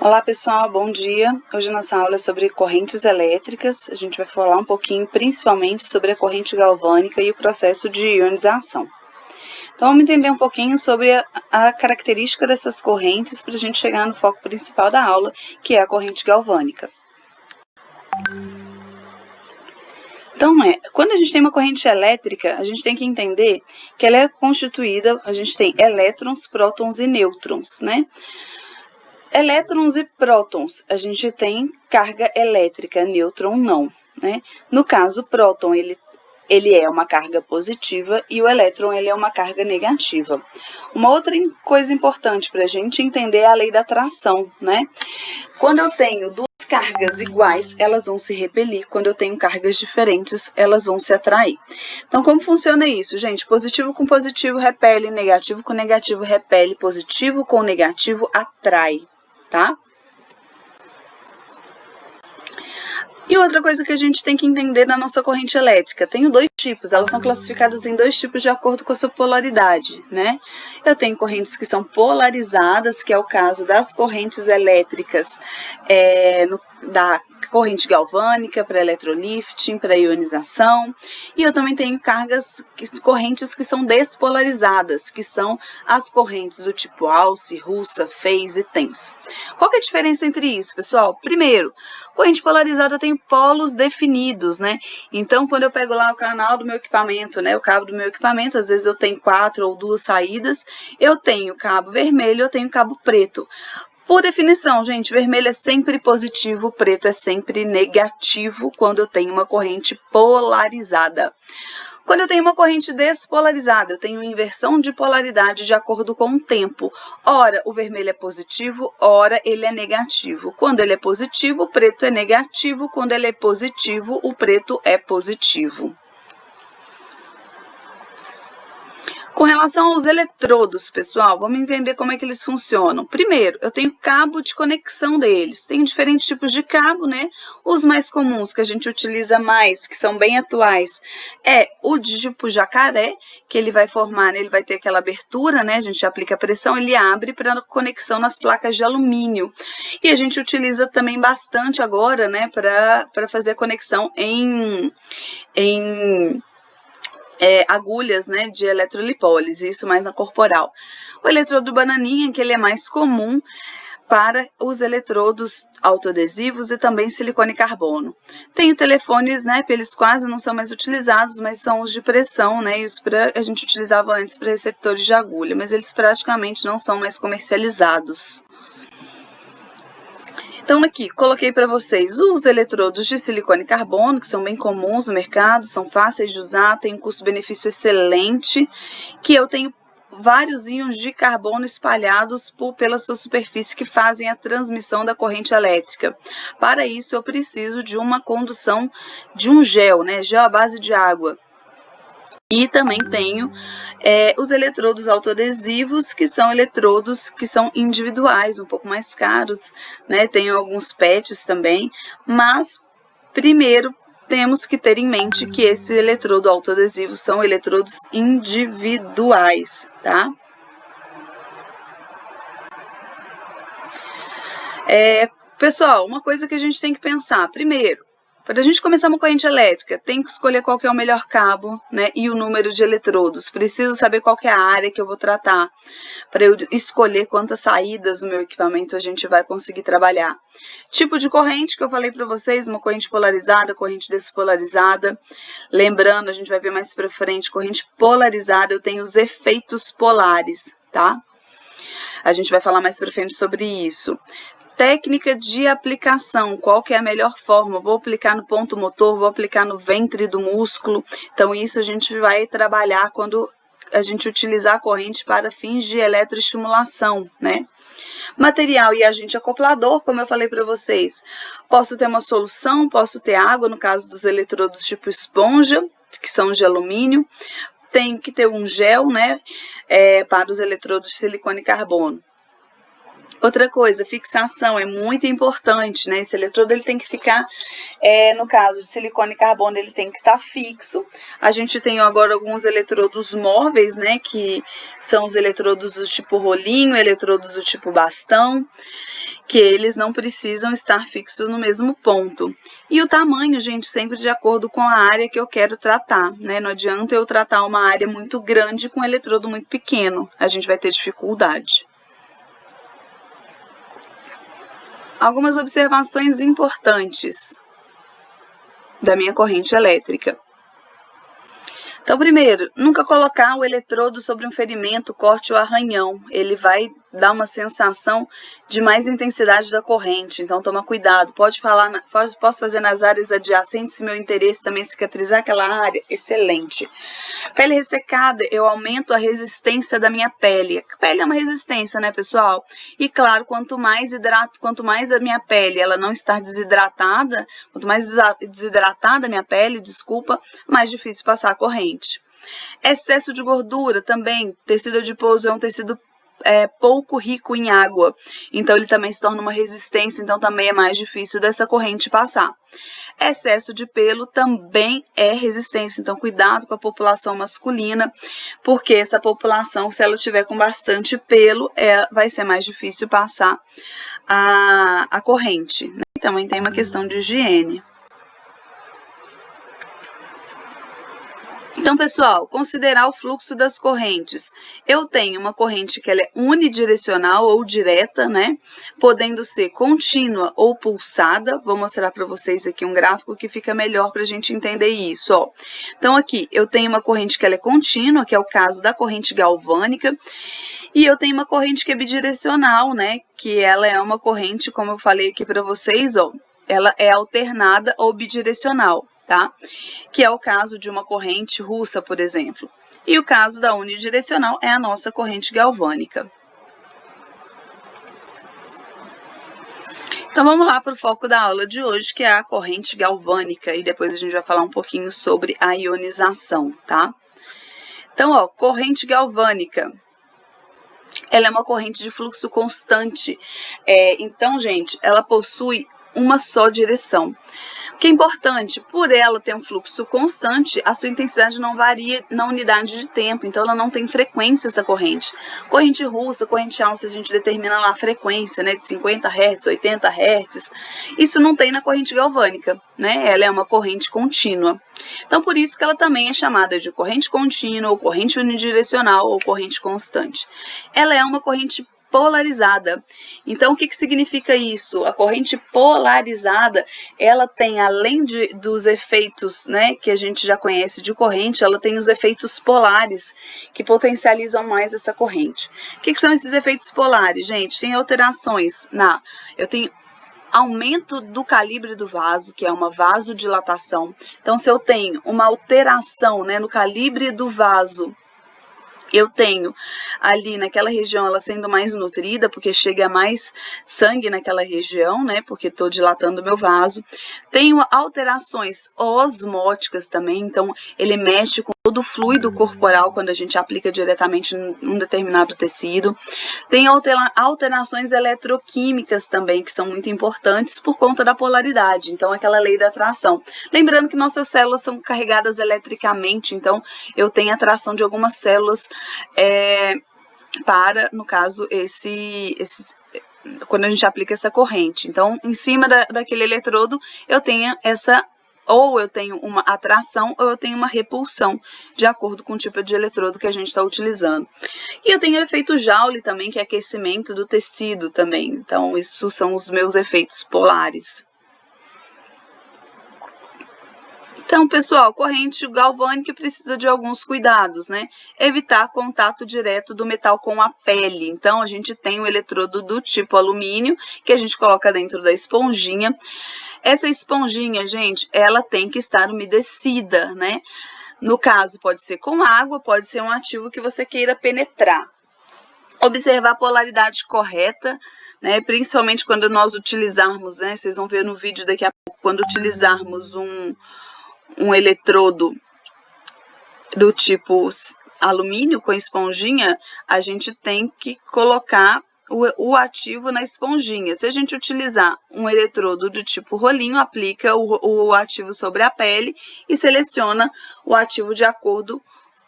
Olá pessoal, bom dia. Hoje nossa aula é sobre correntes elétricas. A gente vai falar um pouquinho principalmente sobre a corrente galvânica e o processo de ionização. Então vamos entender um pouquinho sobre a característica dessas correntes para a gente chegar no foco principal da aula, que é a corrente galvânica. Então, quando a gente tem uma corrente elétrica, a gente tem que entender que ela é constituída, a gente tem elétrons, prótons e nêutrons, né? Elétrons e prótons, a gente tem carga elétrica, nêutron não, né? No caso, o próton, ele é uma carga positiva e o elétron, ele é uma carga negativa. Uma outra coisa importante para a gente entender é a lei da atração, né? Quando eu tenho duas cargas iguais, elas vão se repelir. Quando eu tenho cargas diferentes, elas vão se atrair. Então, como funciona isso, gente? Positivo com positivo repele, negativo com negativo repele, positivo com negativo atrai, tá? E outra coisa que a gente tem que entender da nossa corrente elétrica, tenho dois tipos, elas são classificadas em dois tipos de acordo com a sua polaridade, né? Eu tenho correntes que são polarizadas, que é o caso das correntes elétricas, da corrente galvânica, para eletrolifting, para ionização, e eu também tenho correntes que são despolarizadas, que são as correntes do tipo Alce, Russa, Phase e TENS. Qual que é a diferença entre isso, pessoal? Primeiro, corrente polarizada tem polos definidos, né? Então, quando eu pego lá o canal do meu equipamento, né, o cabo do meu equipamento, às vezes eu tenho 4 ou 2 saídas, eu tenho cabo vermelho, eu tenho cabo preto. Por definição, gente, vermelho é sempre positivo, preto é sempre negativo quando eu tenho uma corrente polarizada. Quando eu tenho uma corrente despolarizada, eu tenho inversão de polaridade de acordo com o tempo. Ora, o vermelho é positivo, ora ele é negativo. Quando ele é positivo, o preto é negativo. Quando ele é positivo, o preto é positivo. Com relação aos eletrodos, pessoal, vamos entender como é que eles funcionam. Primeiro, eu tenho cabo de conexão deles. Tem diferentes tipos de cabo, né? Os mais comuns que a gente utiliza mais, que são bem atuais, é o de tipo jacaré, que ele vai formar, né? Ele vai ter aquela abertura, né? A gente aplica a pressão, ele abre para conexão nas placas de alumínio. E a gente utiliza também bastante agora, né? Para fazer a conexão em agulhas, né, de eletrolipólise, isso mais na corporal. O eletrodo bananinha, que ele é mais comum para os eletrodos autoadesivos e também silicone e carbono. Tem telefones, né, eles quase não são mais utilizados, mas são os de pressão, né, e os a gente utilizava antes para receptores de agulha, mas eles praticamente não são mais comercializados. Então, aqui, coloquei para vocês os eletrodos de silicone e carbono, que são bem comuns no mercado, são fáceis de usar, tem um custo-benefício excelente, que eu tenho vários íons de carbono espalhados pela sua superfície que fazem a transmissão da corrente elétrica. Para isso, eu preciso de uma condução de um gel, né, gel à base de água. E também tenho os eletrodos autoadesivos, que são eletrodos que são individuais, um pouco mais caros, né? Tenho alguns PETs também, mas primeiro temos que ter em mente que esse eletrodo autoadesivo são eletrodos individuais, tá? Pessoal, uma coisa que a gente tem que pensar, primeiro, para a gente começar uma corrente elétrica, tem que escolher qual que é o melhor cabo, né, e o número de eletrodos. Preciso saber qual que é a área que eu vou tratar, para eu escolher quantas saídas no meu equipamento a gente vai conseguir trabalhar. Tipo de corrente que eu falei para vocês, uma corrente polarizada, corrente despolarizada. Lembrando, a gente vai ver mais para frente, corrente polarizada, eu tenho os efeitos polares, tá? A gente vai falar mais para frente sobre isso. Técnica de aplicação, qual que é a melhor forma? Vou aplicar no ponto motor, vou aplicar no ventre do músculo. Então, isso a gente vai trabalhar quando a gente utilizar a corrente para fins de eletroestimulação, né? Material e agente acoplador, como eu falei para vocês. Posso ter uma solução, posso ter água, no caso dos eletrodos tipo esponja, que são de alumínio. Tenho que ter um gel, né, para os eletrodos de silicone e carbono. Outra coisa, fixação é muito importante, né? Esse eletrodo ele tem que ficar, no caso de silicone e carbono, ele tem que estar fixo. A gente tem agora alguns eletrodos móveis, né? Que são os eletrodos do tipo rolinho, eletrodos do tipo bastão, que eles não precisam estar fixos no mesmo ponto. E o tamanho, gente, sempre de acordo com a área que eu quero tratar, né? Não adianta eu tratar uma área muito grande com um eletrodo muito pequeno, a gente vai ter dificuldade. Algumas observações importantes da minha corrente elétrica. Então, primeiro, nunca colocar o eletrodo sobre um ferimento, corte ou arranhão. Ele vai dar uma sensação de mais intensidade da corrente, então toma cuidado. Posso fazer nas áreas adjacentes se meu interesse também é cicatrizar aquela área? Excelente. Pele ressecada, eu aumento a resistência da minha pele. A pele é uma resistência, né, pessoal? E claro, quanto mais a minha pele ela não estar desidratada, quanto mais desidratada a minha pele, mais difícil passar a corrente. Excesso de gordura também. Tecido adiposo é um tecido pouco rico em água, então ele também se torna uma resistência, então também é mais difícil dessa corrente passar. Excesso de pelo também é resistência, então cuidado com a população masculina, porque essa população, se ela tiver com bastante pelo, vai ser mais difícil passar a corrente, né? Também tem uma questão de higiene. Então, pessoal, considerar o fluxo das correntes. Eu tenho uma corrente que ela é unidirecional ou direta, né? Podendo ser contínua ou pulsada. Vou mostrar para vocês aqui um gráfico que fica melhor para a gente entender isso, ó. Então, aqui, eu tenho uma corrente que ela é contínua, que é o caso da corrente galvânica. E eu tenho uma corrente que é bidirecional, né? Que ela é uma corrente, como eu falei aqui para vocês, ó. Ela é alternada ou bidirecional. Tá? Que é o caso de uma corrente russa, por exemplo. E o caso da unidirecional é a nossa corrente galvânica. Então, vamos lá para o foco da aula de hoje, que é a corrente galvânica, e depois a gente vai falar um pouquinho sobre a ionização, tá? Então, ó, corrente galvânica. Ela é uma corrente de fluxo constante. Então, gente, ela possui uma só direção. O que é importante, por ela ter um fluxo constante, a sua intensidade não varia na unidade de tempo, então ela não tem frequência essa corrente. Corrente russa, corrente alça, a gente determina lá a frequência, né, de 50 Hz, 80 Hz. Isso não tem na corrente galvânica, né? Ela é uma corrente contínua. Então, por isso que ela também é chamada de corrente contínua, ou corrente unidirecional, ou corrente constante. Ela é uma corrente polarizada. Então, o que significa isso? A corrente polarizada, ela tem, além dos efeitos, né, que a gente já conhece de corrente, ela tem os efeitos polares, que potencializam mais essa corrente. O que são esses efeitos polares, gente? Tem alterações eu tenho aumento do calibre do vaso, que é uma vasodilatação. Então, se eu tenho uma alteração, né, no calibre do vaso, eu tenho ali naquela região ela sendo mais nutrida, porque chega mais sangue naquela região, né? Porque estou dilatando o meu vaso. Tenho alterações osmóticas também, então ele mexe com todo o fluido corporal quando a gente aplica diretamente num determinado tecido. Tem alterações eletroquímicas também, que são muito importantes por conta da polaridade, então aquela lei da atração. Lembrando que nossas células são carregadas eletricamente, então eu tenho atração de algumas células no caso, quando a gente aplica essa corrente. Então, em cima daquele eletrodo, eu tenho ou eu tenho uma atração, ou eu tenho uma repulsão, de acordo com o tipo de eletrodo que a gente está utilizando. E eu tenho o efeito Joule também, que é aquecimento do tecido também. Então, isso são os meus efeitos polares. Então, pessoal, corrente galvânica precisa de alguns cuidados, né? Evitar contato direto do metal com a pele. Então, a gente tem o eletrodo do tipo alumínio, que a gente coloca dentro da esponjinha. Essa esponjinha, gente, ela tem que estar umedecida, né? No caso, pode ser com água, pode ser um ativo que você queira penetrar. Observar a polaridade correta, né? Principalmente quando nós utilizarmos, né? Vocês vão ver no vídeo daqui a pouco, quando utilizarmos um eletrodo do tipo alumínio com esponjinha, a gente tem que colocar o ativo na esponjinha. Se a gente utilizar um eletrodo do tipo rolinho, aplica o ativo sobre a pele e seleciona o ativo de acordo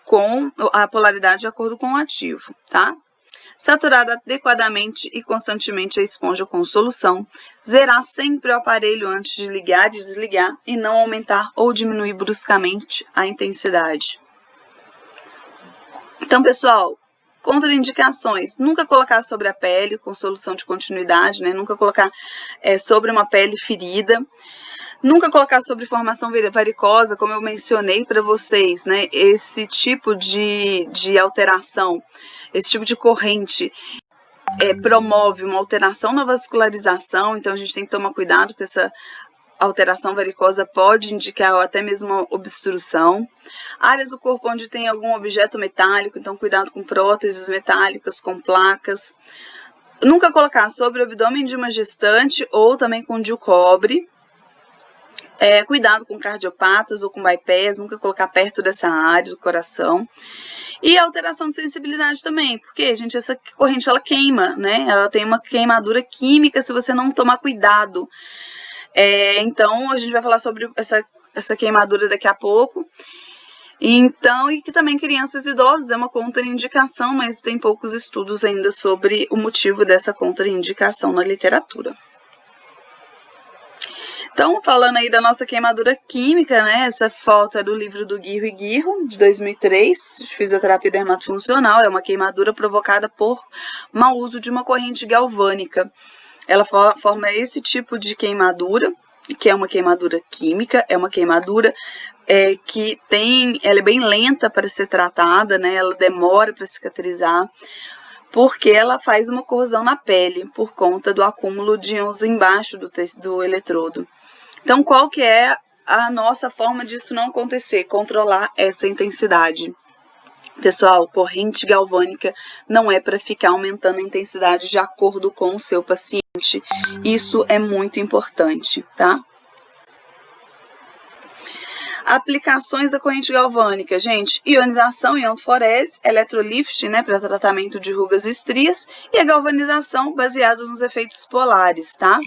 com a polaridade de acordo com o ativo, tá? saturar adequadamente e constantemente a esponja com solução, zerar sempre o aparelho antes de ligar e desligar e não aumentar ou diminuir bruscamente a intensidade. Então, pessoal, contraindicações, nunca colocar sobre a pele com solução de continuidade, né? Nunca colocar sobre uma pele ferida. Nunca colocar sobre formação varicosa, como eu mencionei para vocês, né? Esse tipo de alteração, esse tipo de corrente promove uma alteração na vascularização, então a gente tem que tomar cuidado, porque essa alteração varicosa pode indicar até mesmo uma obstrução. Áreas do corpo onde tem algum objeto metálico, então cuidado com próteses metálicas, com placas. Nunca colocar sobre o abdômen de uma gestante ou também com DIU cobre. Cuidado com cardiopatas ou com bypass, nunca colocar perto dessa área do coração. E alteração de sensibilidade também, porque, gente, essa corrente ela queima, né? Ela tem uma queimadura química se você não tomar cuidado. Então, a gente vai falar sobre essa queimadura daqui a pouco. Então, e que também crianças e idosos é uma contraindicação, mas tem poucos estudos ainda sobre o motivo dessa contraindicação na literatura. Então, falando aí da nossa queimadura química, né? Essa foto é do livro do Guirro e Guirro, de 2003, de fisioterapia dermatofuncional. É uma queimadura provocada por mau uso de uma corrente galvânica. Ela forma esse tipo de queimadura, que é uma queimadura química, é uma queimadura ela é bem lenta para ser tratada, né? Ela demora para cicatrizar, porque ela faz uma corrosão na pele por conta do acúmulo de íons embaixo do eletrodo. Então, qual que é a nossa forma disso não acontecer? Controlar essa intensidade. Pessoal, corrente galvânica não é para ficar aumentando a intensidade de acordo com o seu paciente. Isso é muito importante, tá? Aplicações da corrente galvânica, gente, ionização e iontofórese, eletrolift, né, para tratamento de rugas e estrias, e a galvanização baseada nos efeitos polares, tá?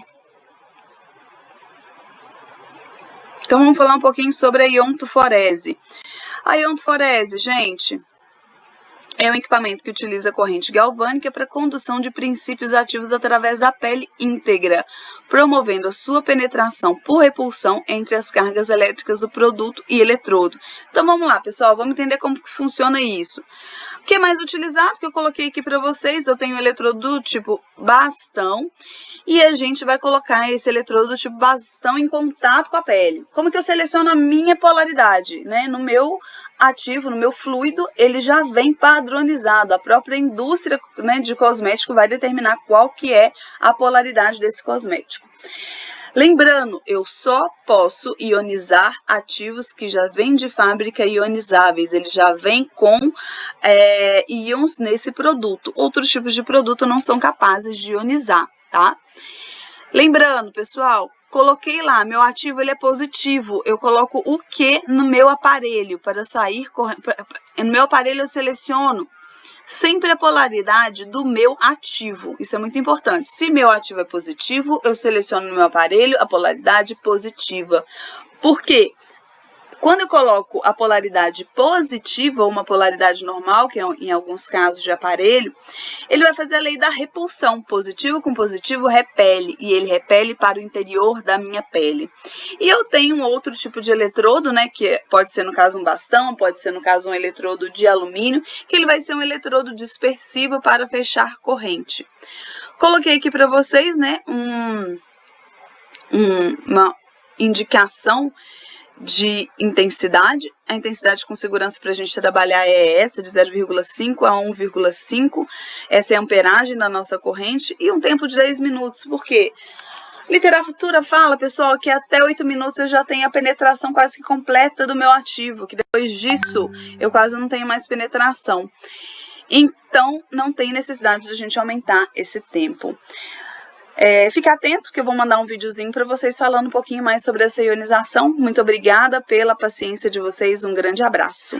Então, vamos falar um pouquinho sobre a iontofórese. A iontofórese, gente, é um equipamento que utiliza corrente galvânica para condução de princípios ativos através da pele íntegra, promovendo a sua penetração por repulsão entre as cargas elétricas do produto e eletrodo. Então vamos lá, pessoal, vamos entender como que funciona isso. O que é mais utilizado, que eu coloquei aqui para vocês, eu tenho o eletrodo do tipo bastão, e a gente vai colocar esse eletrodo do tipo bastão em contato com a pele. Como que eu seleciono a minha polaridade, né? No meu ativo, no meu fluido, ele já vem padronizado. A própria indústria, né, de cosmético vai determinar qual que é a polaridade desse cosmético. Lembrando, eu só posso ionizar ativos que já vêm de fábrica ionizáveis, ele já vem com íons nesse produto. Outros tipos de produto não são capazes de ionizar, tá? Lembrando, pessoal, coloquei lá, meu ativo ele é positivo, eu coloco o que no meu aparelho para sair, no meu aparelho eu seleciono sempre a polaridade do meu ativo, isso é muito importante. Se meu ativo é positivo, eu seleciono no meu aparelho a polaridade positiva. Por quê? Quando eu coloco a polaridade positiva, ou uma polaridade normal, que é em alguns casos de aparelho, ele vai fazer a lei da repulsão. Positivo com positivo repele, e ele repele para o interior da minha pele. E eu tenho um outro tipo de eletrodo, né, que pode ser no caso um bastão, pode ser no caso um eletrodo de alumínio, que ele vai ser um eletrodo dispersivo para fechar corrente. Coloquei aqui para vocês, né, uma indicação de intensidade. A intensidade com segurança para a gente trabalhar é essa, de 0,5 a 1,5. Essa é a amperagem da nossa corrente e um tempo de 10 minutos. Por quê? Literatura fala, pessoal, que até 8 minutos eu já tenho a penetração quase que completa do meu ativo, que depois disso eu quase não tenho mais penetração. Então, não tem necessidade de a gente aumentar esse tempo. Fica atento que eu vou mandar um videozinho para vocês falando um pouquinho mais sobre essa ionização. Muito obrigada pela paciência de vocês, um grande abraço.